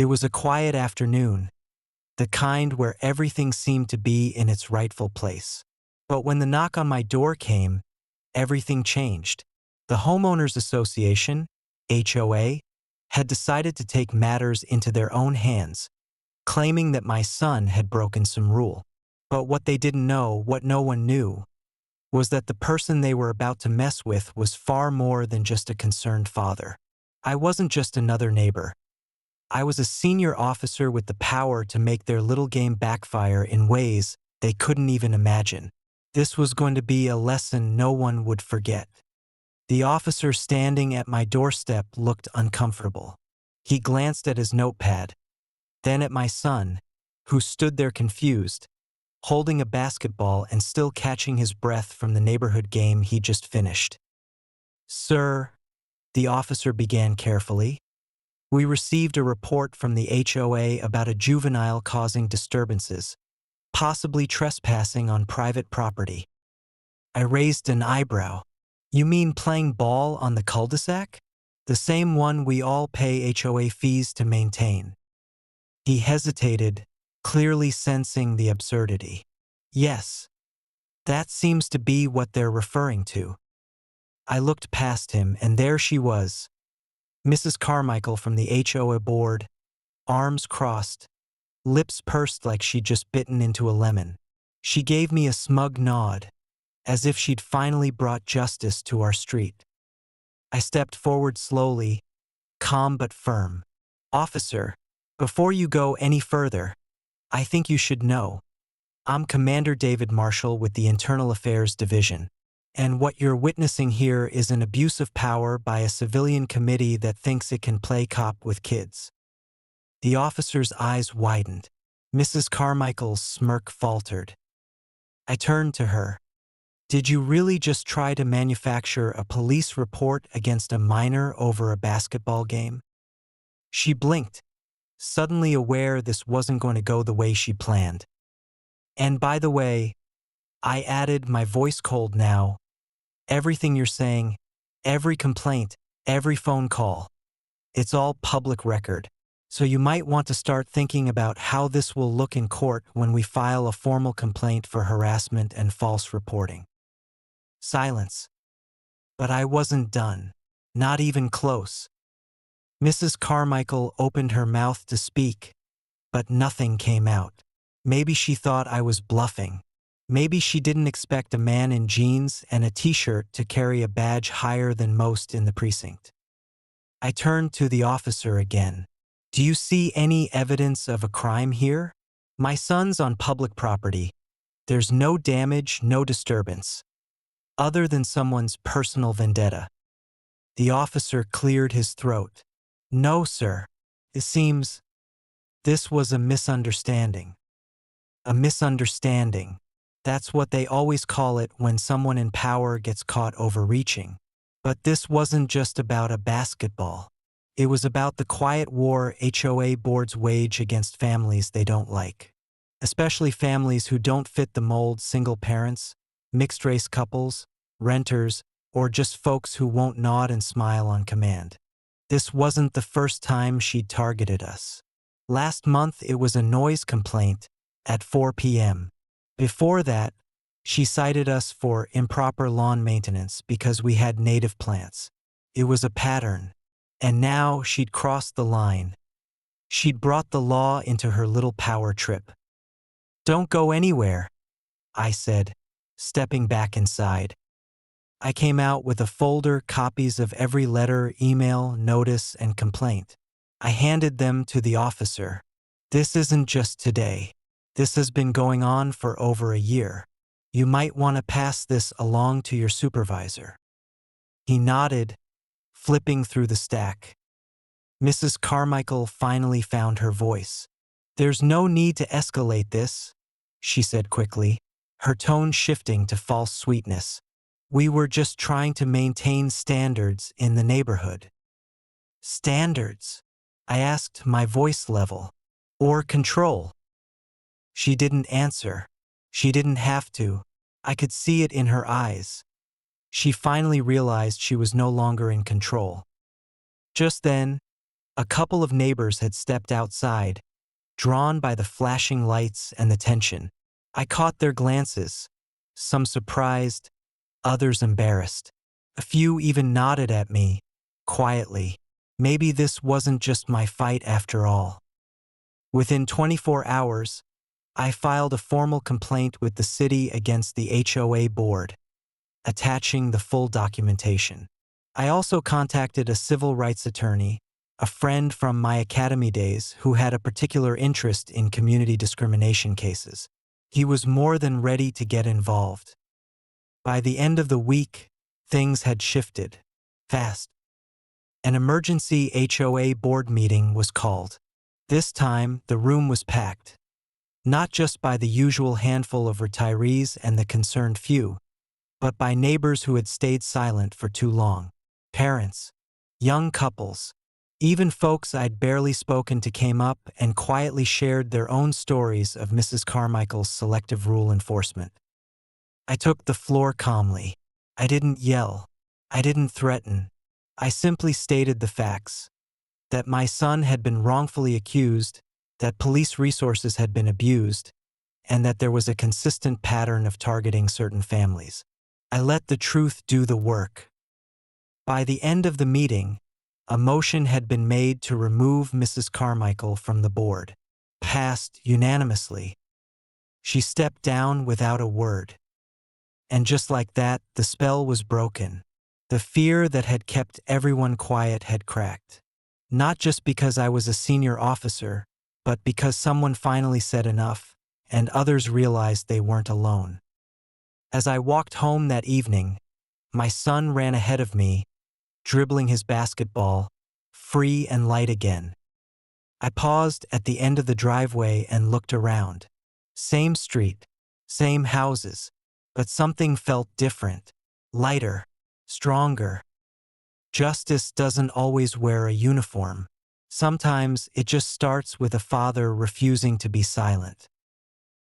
It was a quiet afternoon, the kind where everything seemed to be in its rightful place. But when the knock on my door came, everything changed. The Homeowners Association, HOA, had decided to take matters into their own hands, claiming that my son had broken some rule. But what they didn't know, what no one knew, was that the person they were about to mess with was far more than just a concerned father. I wasn't just another neighbor. I was a senior officer with the power to make their little game backfire in ways they couldn't even imagine. This was going to be a lesson no one would forget. The officer standing at my doorstep looked uncomfortable. He glanced at his notepad, then at my son, who stood there confused, holding a basketball and still catching his breath from the neighborhood game he just finished. "Sir," the officer began carefully, "we received a report from the HOA about a juvenile causing disturbances, possibly trespassing on private property." I raised an eyebrow. "You mean playing ball on the cul-de-sac? The same one we all pay HOA fees to maintain?" He hesitated, clearly sensing the absurdity. "Yes, that seems to be what they're referring to." I looked past him, and there she was, Mrs. Carmichael from the HOA board, arms crossed, lips pursed like she'd just bitten into a lemon. She gave me a smug nod, as if she'd finally brought justice to our street. I stepped forward slowly, calm but firm. "Officer, before you go any further, I think you should know. I'm Commander David Marshall with the Internal Affairs Division, and what you're witnessing here is an abuse of power by a civilian committee that thinks it can play cop with kids." The officer's eyes widened. Mrs. Carmichael's smirk faltered. I turned to her. "Did you really just try to manufacture a police report against a minor over a basketball game?" She blinked, suddenly aware this wasn't going to go the way she planned. "And by the way," I added, my voice cold now, "everything you're saying, every complaint, every phone call, it's all public record. So you might want to start thinking about how this will look in court when we file a formal complaint for harassment and false reporting." Silence. But I wasn't done. Not even close. Mrs. Carmichael opened her mouth to speak, but nothing came out. Maybe she thought I was bluffing. Maybe she didn't expect a man in jeans and a t-shirt to carry a badge higher than most in the precinct. I turned to the officer again. "Do you see any evidence of a crime here? My son's on public property. There's no damage, no disturbance, other than someone's personal vendetta." The officer cleared his throat. "No, sir. It seems this was a misunderstanding." A misunderstanding. That's what they always call it when someone in power gets caught overreaching. But this wasn't just about a basketball. It was about the quiet war HOA boards wage against families they don't like. Especially families who don't fit the mold: single parents, mixed-race couples, renters, or just folks who won't nod and smile on command. This wasn't the first time she'd targeted us. Last month it was a noise complaint at 4 p.m. Before that, she cited us for improper lawn maintenance because we had native plants. It was a pattern. And now she'd crossed the line. She'd brought the law into her little power trip. "Don't go anywhere," I said, stepping back inside. I came out with a folder, copies of every letter, email, notice, and complaint. I handed them to the officer. "This isn't just today. This has been going on for over a year. You might want to pass this along to your supervisor." He nodded, flipping through the stack. Mrs. Carmichael finally found her voice. "There's no need to escalate this," she said quickly, her tone shifting to false sweetness. "We were just trying to maintain standards in the neighborhood." "Standards?" I asked, my voice level. "Or control?" She didn't answer. She didn't have to. I could see it in her eyes. She finally realized she was no longer in control. Just then, A couple of neighbors had stepped outside, drawn by the flashing lights and the tension. I caught their glances, some surprised, others embarrassed. A few even nodded at me, quietly. Maybe this wasn't just my fight after all. Within 24 hours, I filed a formal complaint with the city against the HOA board, attaching the full documentation. I also contacted a civil rights attorney, a friend from my academy days who had a particular interest in community discrimination cases. He was more than ready to get involved. By the end of the week, things had shifted fast. An emergency HOA board meeting was called. This time, the room was packed, not just by the usual handful of retirees and the concerned few, but by neighbors who had stayed silent for too long. Parents, young couples, even folks I'd barely spoken to came up and quietly shared their own stories of Mrs. Carmichael's selective rule enforcement. I took the floor calmly. I didn't yell. I didn't threaten. I simply stated the facts. That my son had been wrongfully accused, that police resources had been abused, and that there was a consistent pattern of targeting certain families. I let the truth do the work. By the end of the meeting, a motion had been made to remove Mrs. Carmichael from the board, passed unanimously. She stepped down without a word. And just like that, the spell was broken. The fear that had kept everyone quiet had cracked. Not just because I was a senior officer, but because someone finally said enough, and others realized they weren't alone. As I walked home that evening, my son ran ahead of me, dribbling his basketball, free and light again. I paused at the end of the driveway and looked around. Same street, same houses, but something felt different, lighter, stronger. Justice doesn't always wear a uniform. Sometimes it just starts with a father refusing to be silent.